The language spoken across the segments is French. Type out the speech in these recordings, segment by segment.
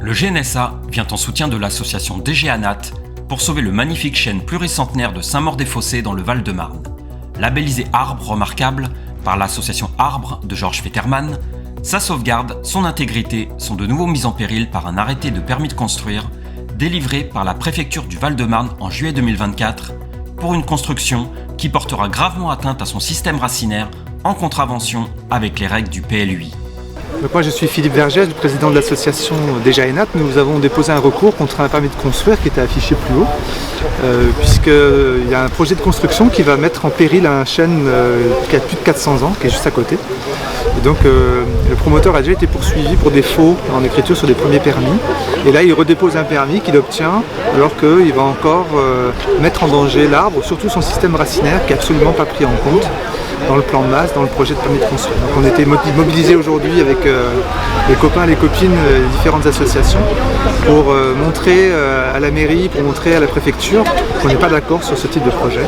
Le GNSA vient en soutien de l'association DGANAT pour sauver le magnifique chêne pluricentenaire de Saint-Maur-des-Fossés dans le Val-de-Marne. Labellisé arbre remarquable par l'association Arbre de Georges Fetterman, sa sauvegarde, son intégrité sont de nouveau mises en péril par un arrêté de permis de construire délivré par la préfecture du Val-de-Marne en juillet 2024 pour une construction qui portera gravement atteinte à son système racinaire en contravention avec les règles du PLUI. Donc moi je suis Philippe Vergès, le président de l'association DGANAT. Nous avons déposé un recours contre un permis de construire qui était affiché plus haut, puisqu'il y a un projet de construction qui va mettre en péril un chêne qui a plus de 400 ans, qui est juste à côté. Et donc le promoteur a déjà été poursuivi pour défaut en écriture sur des premiers permis. Et là il redépose un permis qu'il obtient alors qu'il va encore mettre en danger l'arbre, surtout son système racinaire qui n'est absolument pas pris en compte dans le plan de masse, dans le projet de permis de construire. Donc on était mobilisés aujourd'hui avec les copains, les copines, les différentes associations pour montrer à la mairie, pour montrer à la préfecture qu'on n'est pas d'accord sur ce type de projet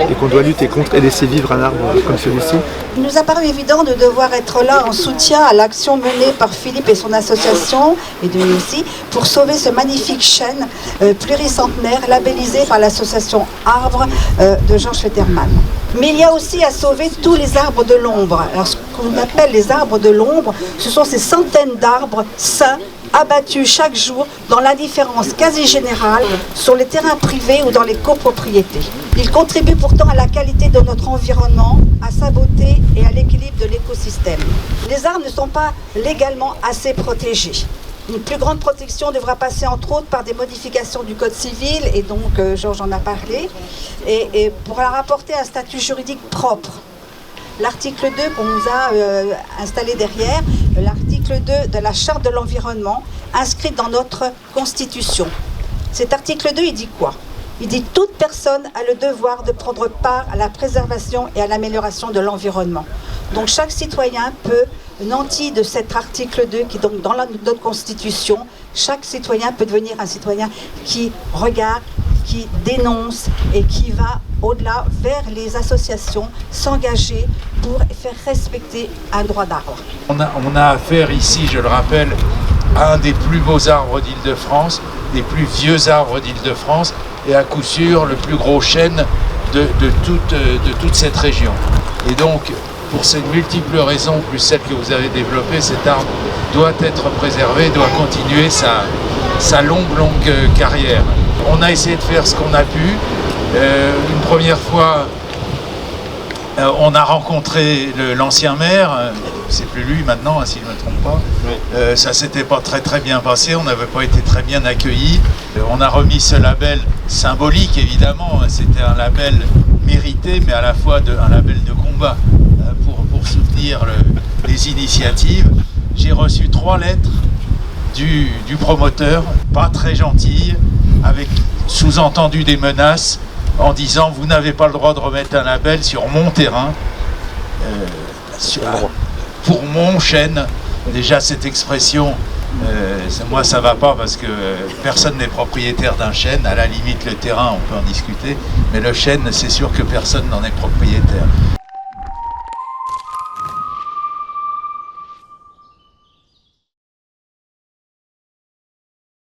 et qu'on doit lutter contre et laisser vivre un arbre comme celui-ci. Il nous a paru évident de devoir être là en soutien à l'action menée par Philippe et son association, et de nous aussi, pour sauver ce magnifique chêne pluricentenaire labellisé par l'association Arbre de Georges Fetterman. Mais il y a aussi à sauver tous les arbres de l'ombre. Alors ce qu'on appelle les arbres de l'ombre, ce sont ces centaines d'arbres sains abattus chaque jour dans l'indifférence quasi générale sur les terrains privés ou dans les copropriétés. Ils contribuent pourtant à la qualité de notre environnement, à sa beauté et à l'équilibre de l'écosystème. Les arbres ne sont pas légalement assez protégés. Une plus grande protection devra passer entre autres par des modifications du Code civil, et donc Georges en a parlé, et pour leur apporter un statut juridique propre. L'article 2 qu'on nous a installé derrière, l'article 2 de la Charte de l'environnement, inscrite dans notre Constitution. Cet article 2, il dit quoi ? Il dit « Toute personne a le devoir de prendre part à la préservation et à l'amélioration de l'environnement ». Donc chaque citoyen peut, nanti de cet article 2 qui est donc dans notre Constitution, chaque citoyen peut devenir un citoyen qui regarde, qui dénonce et qui va au-delà vers les associations s'engager pour faire respecter un droit d'arbre. On a affaire ici, je le rappelle, à un des plus beaux arbres d'Île-de-France, des plus vieux arbres d'Île-de-France et à coup sûr le plus gros chêne de toute cette région. Et donc, pour ces multiples raisons, plus celles que vous avez développées, cet arbre doit être préservé, doit continuer sa longue carrière. On a essayé de faire ce qu'on a pu. Une première fois, on a rencontré l'ancien maire, c'est plus lui maintenant, si je ne me trompe pas. Ça s'était pas très bien passé, on n'avait pas été très bien accueillis. On a remis ce label symbolique, évidemment, c'était un label mérité, mais à la fois un label de combat pour soutenir les initiatives. J'ai reçu 3 lettres du promoteur, pas très gentilles, avec sous-entendu des menaces en disant « Vous n'avez pas le droit de remettre un label sur mon terrain, pour mon chêne ». Déjà cette expression, moi ça va pas parce que personne n'est propriétaire d'un chêne. À la limite le terrain on peut en discuter, mais le chêne c'est sûr que personne n'en est propriétaire.